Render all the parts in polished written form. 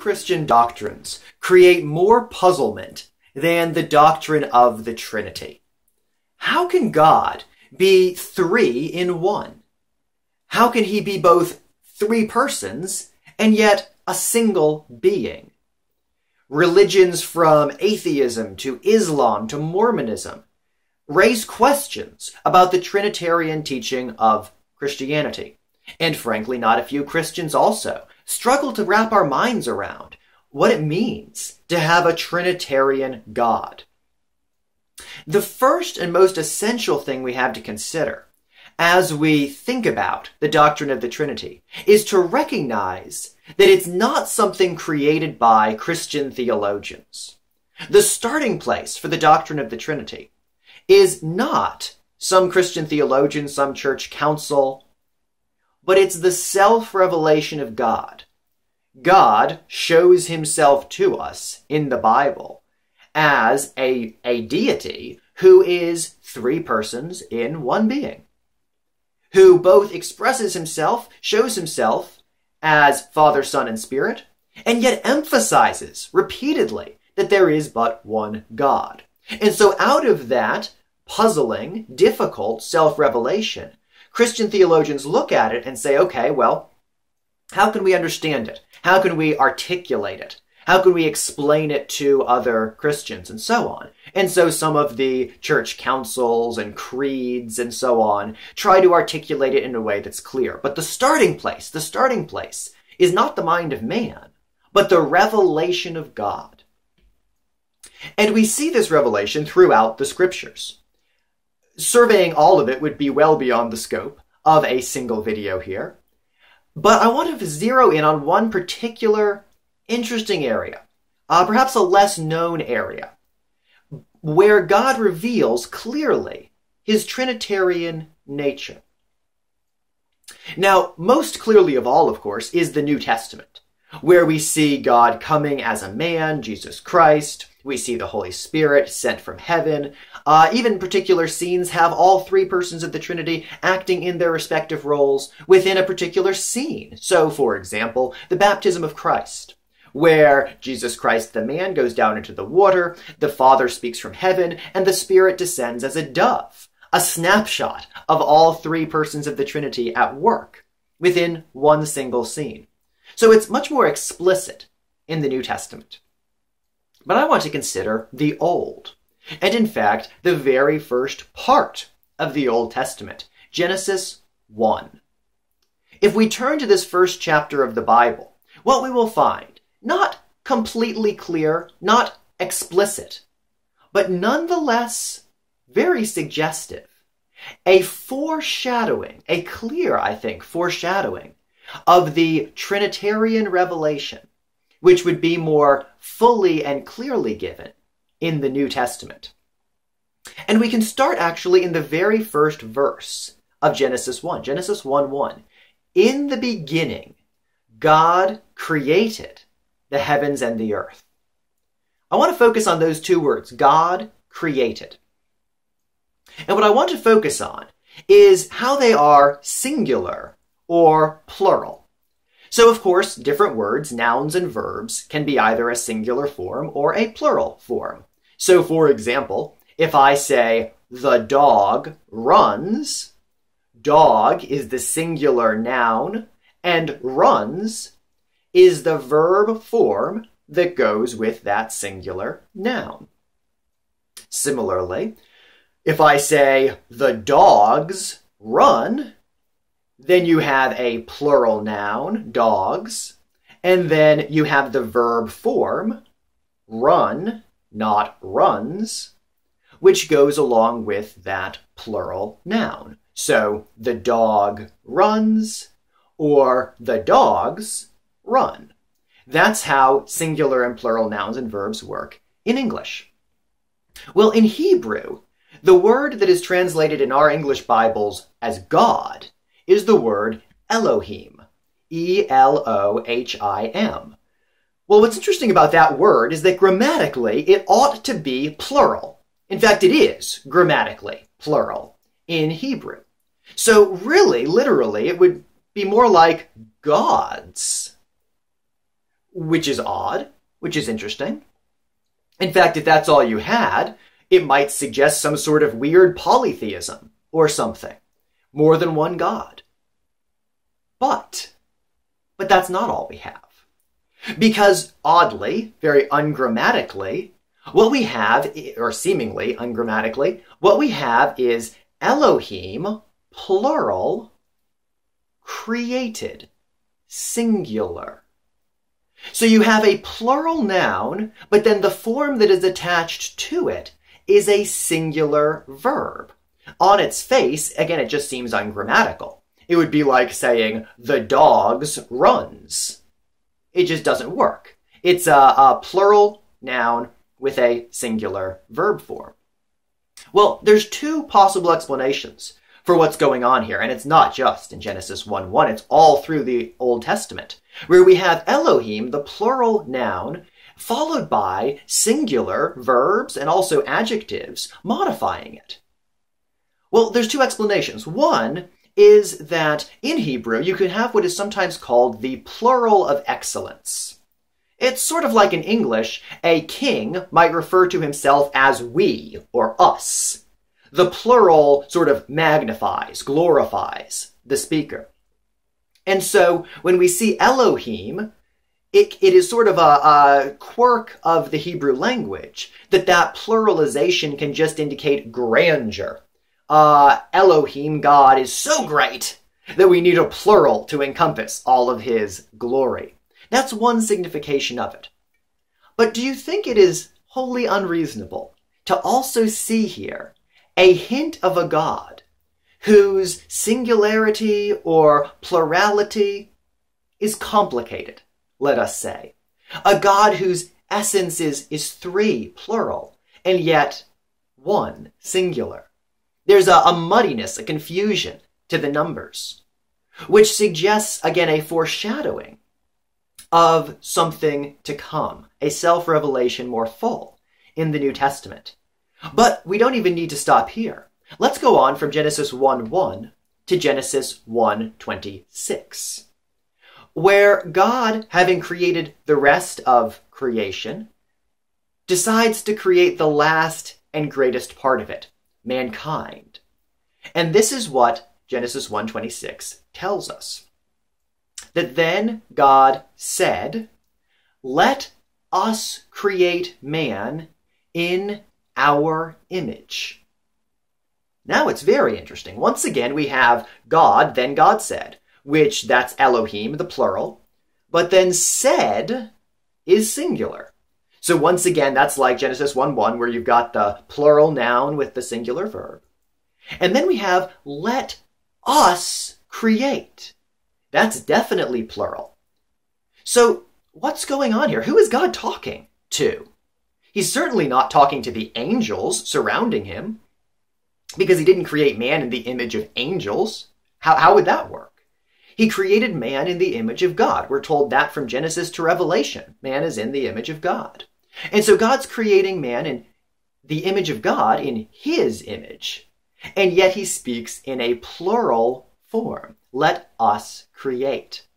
Christian doctrines create more puzzlement than the doctrine of the Trinity. How can God be three in one? How can he be both three persons and yet a single being? Religions from atheism to Islam to Mormonism raise questions about the Trinitarian teaching of Christianity. And frankly, not a few Christians also struggle to wrap our minds around what it means to have a Trinitarian God. The first and most essential thing we have to consider as we think about the doctrine of the Trinity is to recognize that it's not something created by Christian theologians. The starting place for the doctrine of the Trinity is not some Christian theologian, some church council, but it's the self-revelation of God. God shows himself to us in the Bible as a deity who is three persons in one being, who both expresses himself, shows himself as Father, Son, and Spirit, and yet emphasizes repeatedly that there is but one God. And so out of that puzzling, difficult self-revelation, Christian theologians look at it and say, okay, well, how can we understand it? How can we articulate it? How can we explain it to other Christians and so on? And so some of the church councils and creeds and so on try to articulate it in a way that's clear. But the starting place is not the mind of man, but the revelation of God. And we see this revelation throughout the scriptures. Surveying all of it would be well beyond the scope of a single video here. But I want to zero in on one particular interesting area, perhaps a less known area, where God reveals clearly his Trinitarian nature. Now, most clearly of all, of course, is the New Testament, where we see God coming as a man, Jesus Christ. We see the Holy Spirit sent from heaven. Even particular scenes have all three persons of the Trinity acting in their respective roles within a particular scene. So, for example, the baptism of Christ, where Jesus Christ the man goes down into the water, the Father speaks from heaven, and the Spirit descends as a dove. A snapshot of all three persons of the Trinity at work within one single scene. So it's much more explicit in the New Testament. But I want to consider the Old, and in fact, the very first part of the Old Testament, Genesis 1. If we turn to this first chapter of the Bible, what we will find, not completely clear, not explicit, but nonetheless very suggestive, a foreshadowing, a clear, I think, foreshadowing of the Trinitarian revelation, which would be more fully and clearly given in the New Testament. And we can start actually in the very first verse of Genesis 1, Genesis 1:1. In the beginning, God created the heavens and the earth. I want to focus on those two words, God created. And what I want to focus on is how they are singular or plural. So, of course, different words, nouns and verbs, can be either a singular form or a plural form. So, for example, if I say, the dog runs, dog is the singular noun, and runs is the verb form that goes with that singular noun. Similarly, if I say, the dogs run, then you have a plural noun, dogs, and then you have the verb form, run, not runs, which goes along with that plural noun. So, the dog runs, or the dogs run. That's how singular and plural nouns and verbs work in English. Well, in Hebrew, the word that is translated in our English Bibles as God is the word Elohim, E-L-O-H-I-M. Well, what's interesting about that word is that grammatically it ought to be plural. In fact, it is grammatically plural in Hebrew. So really, literally, it would be more like gods, which is odd, which is interesting. In fact, if that's all you had, it might suggest some sort of weird polytheism or something. More than one God. But that's not all we have. Because oddly, very ungrammatically, what we have, or seemingly ungrammatically, what we have is Elohim, plural, created, singular. So you have a plural noun, but then the form that is attached to it is a singular verb. On its face, again, it just seems ungrammatical. It would be like saying, the dogs runs. It just doesn't work. It's a plural noun with a singular verb form. Well, there's two possible explanations for what's going on here, and it's not just in Genesis 1:1, it's all through the Old Testament, where we have Elohim, the plural noun, followed by singular verbs and also adjectives modifying it. Well, there's two explanations. One is that in Hebrew, you could have what is sometimes called the plural of excellence. It's sort of like in English, a king might refer to himself as we or us. The plural sort of magnifies, glorifies the speaker. And so when we see Elohim, it is sort of a quirk of the Hebrew language that pluralization can just indicate grandeur. Elohim, God, is so great that we need a plural to encompass all of his glory. That's one signification of it. But do you think it is wholly unreasonable to also see here a hint of a God whose singularity or plurality is complicated, let us say? A God whose essence is three, plural, and yet one, singular. There's a muddiness, a confusion to the numbers, which suggests, again, a foreshadowing of something to come, a self-revelation more full in the New Testament. But we don't even need to stop here. Let's go on from Genesis 1:1 to Genesis 1:26, where God, having created the rest of creation, decides to create the last and greatest part of it, mankind. And this is what Genesis 1:26 tells us. That then God said, "Let us create man in our image." Now it's very interesting. Once again, we have God, then God said, which that's Elohim, the plural, but then said is singular. So once again, that's like Genesis 1:1, where you've got the plural noun with the singular verb. And then we have let us create. That's definitely plural. So what's going on here? Who is God talking to? He's certainly not talking to the angels surrounding him, because he didn't create man in the image of angels. How would that work? He created man in the image of God. We're told that from Genesis to Revelation. Man is in the image of God. And so God's creating man in the image of God, in his image. And yet he speaks in a plural form. Let us create.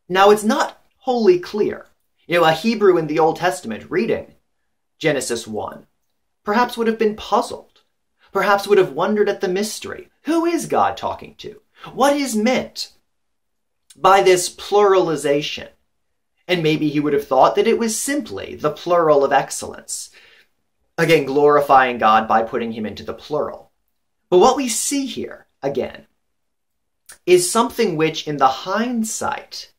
Now it's not wholly clear. A Hebrew in the Old Testament reading Genesis 1 perhaps would have been puzzled. Perhaps would have wondered at the mystery. Who is God talking to? What is meant by this pluralization? And maybe he would have thought that it was simply the plural of excellence. Again, glorifying God by putting him into the plural. But what we see here, again, is something which, in the hindsight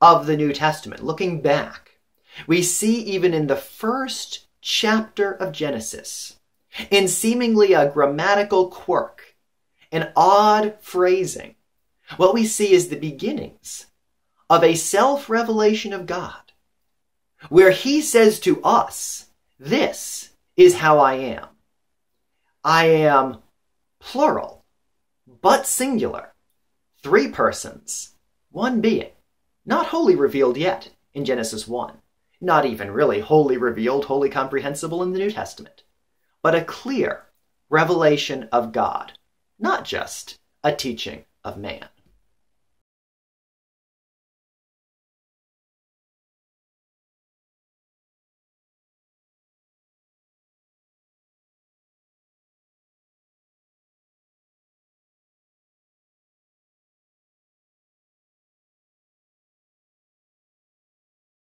of the New Testament, looking back, we see even in the first chapter of Genesis, in seemingly a grammatical quirk, an odd phrasing, what we see is the beginnings of a self-revelation of God, where he says to us, this is how I am. I am plural, but singular. Three persons, one being, not wholly revealed yet in Genesis 1, not even really wholly revealed, wholly comprehensible in the New Testament, but a clear revelation of God, not just a teaching of man.